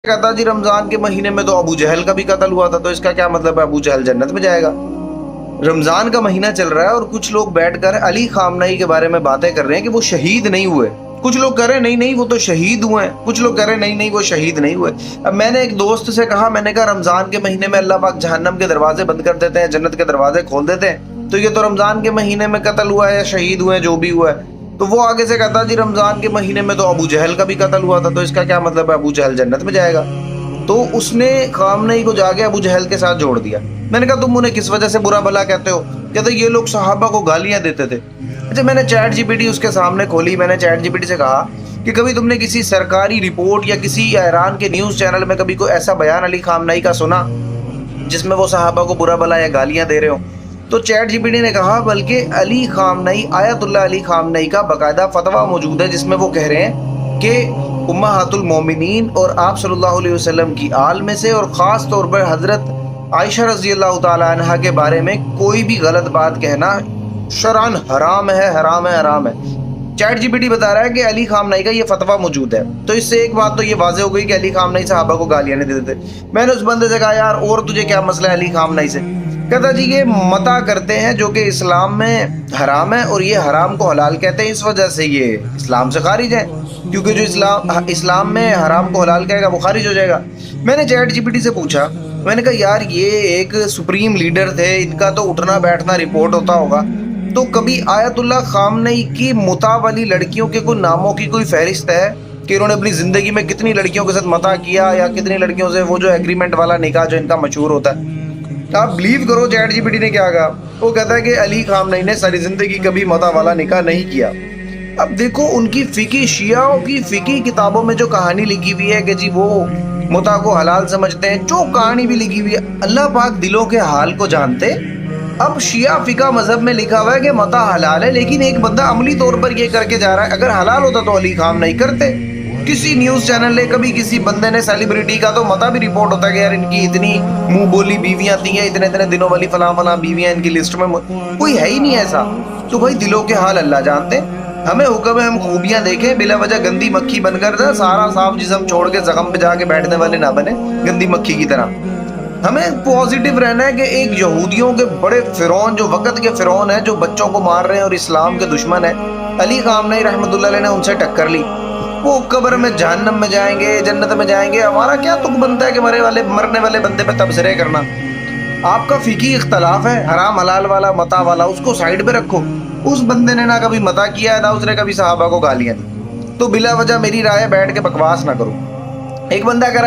कहता जी रमजान के महीने में तो अबू जहल का भी कत्ल हुआ था, तो इसका क्या मतलब है अबू जहल जन्नत में जाएगा। रमजान का महीना चल रहा है और कुछ लोग बैठकर अली खामनई के बारे में बातें कर रहे हैं कि वो शहीद नहीं हुए। कुछ लोग कह रहे हैं नहीं नहीं वो तो शहीद हुए हैं, कुछ लोग कह रहे हैं नहीं नहीं वो शहीद नहीं हुए। अब मैंने एक दोस्त से कहा, मैंने कहा रमजान के महीने में अल्लाह पाक जहन्नम के दरवाजे बंद कर देते हैं, जन्नत के दरवाजे खोल देते हैं, तो ये तो रमजान के महीने में कत्ल हुआ है या शहीद हुए हैं, जो भी हुआ है। तो वो आगे से कहता जी रमजान के महीने में तो अबू जहल का भी कत्ल हुआ था, तो इसका क्या मतलब है अबू जहल जन्नत में जाएगा। तो उसने खामनई को जाके अबू जहल के साथ जोड़ दिया। मैंने कहा तुम उन्हें किस वजह से बुरा भला कहते हो। कहते ये लोग सहाबा को गालियां देते थे। अच्छा, मैंने चैट जीपीटी उसके सामने खोली, मैंने चैट जीपीटी से कहा कि कभी तुमने किसी सरकारी रिपोर्ट या किसी ईरान के न्यूज़ चैनल में कभी कोई ऐसा बयान अली खामनई का सुना जिसमें वो सहाबा को बुरा भला या गालियां दे रहे हो। तो चैट जीपीटी ने कहा बल्कि अली खामनई, आयतुल्लाह अली खामनई का बाकायदा फतवा मौजूद है जिसमें वो कह रहे हैं कि उम्महातुल मोमिनीन और आप सल्लल्लाहु अलैहि वसल्लम की आल में से और ख़ास तौर पर हज़रत आयशा रज़ी अल्लाह ताला अन्हा के बारे में कोई भी गलत बात कहना शरअन हराम है, हराम है, हराम है। चैट जीपीटी बता रहा है कि अली खामनई का ये फतवा मौजूद है। तो इससे एक बात तो ये वाज़ेह हो गई कि अली खामनई सहाबा को गालियाँ नहीं देते थे। मैंने उस बंदे से कहा यार और तुझे क्या मसला है अली खामनई से। कहता जी ये मता करते हैं जो कि इस्लाम में हराम है और ये हराम को हलाल कहते हैं, इस वजह से ये इस्लाम से खारिज है, क्योंकि जो इस्लाम में हराम को हलाल कहेगा वो खारिज हो जाएगा। मैंने चैट जीपीटी से पूछा, मैंने कहा यार ये एक सुप्रीम लीडर थे, इनका तो उठना बैठना रिपोर्ट होता होगा, तो कभी आयतुल्लाह खामनई की मुता वाली लड़कियों के कोई नामों की कोई फहरिस्त है कि उन्होंने अपनी ज़िंदगी में कितनी लड़कियों के साथ मता किया या कितनी लड़कियों से वो जो एग्रीमेंट वाला निकाह जो इनका मशहूर होता है। आप बिलीव करो चैट जीपीटी ने क्या कहा। वो कहता है कि अली खामनई ने सारी ज़िंदगी कभी मता वाला निकाह नहीं किया। अब देखो उनकी फ़िकी शियाओं की फ़िकी किताबों में जो कहानी लिखी हुई है कि जी वो मुता को हलाल समझते हैं, जो कहानी भी लिखी हुई है, अल्लाह पाक दिलों के हाल को जानते। अब शिया फ़िका मज़हब में लिखा हुआ है कि मता हलाल है, लेकिन एक बंदा अमली तौर पर ये करके जा रहा है। अगर हलाल होता तो अली खामनई करते। किसी न्यूज़ चैनल ने कभी किसी बंदे ने सेलिब्रिटी का तो मता भी रिपोर्ट होता है कि यार इनकी इतनी मुंह बोली बीवियां थी, इतने इतने दिनों वाली फलां फलां बीवियां इनकी लिस्ट में, कोई है ही नहीं ऐसा। तो भाई दिलों के हाल अल्लाह जानते। हमें हुक्म है हम खूबियां देखें, बिला वजह गंदी मक्खी बनकर सारा साफ जिस्म छोड़ के जख्म पे जाके बैठने वाले ना बने गंदी मक्खी की तरह। हमें पॉजिटिव रहना है कि एक यहूदियों के बड़े फिरौन, जो वक़्त के फिरौन है, जो बच्चों को मार रहे हैं और इस्लाम के दुश्मन है, अली खामनई रहमतुल्लाह अलैह ने उनसे टक्कर ली। वो कब्र में जहन्नम में जाएंगे, जन्नत में जाएंगे, हमारा क्या तुक बनता है कि मरने वाले बंदे पे तबसरे करना। आपका फ़िकी इख्तलाफ है हराम हलाल वाला मता वाला, उसको साइड पे रखो। उस बंदे ने ना कभी मता किया है ना उसने कभी सहाबा को गालियाँ दी, तो बिला वजह मेरी राय बैठ के बकवास ना करो। एक बंदा कह रहा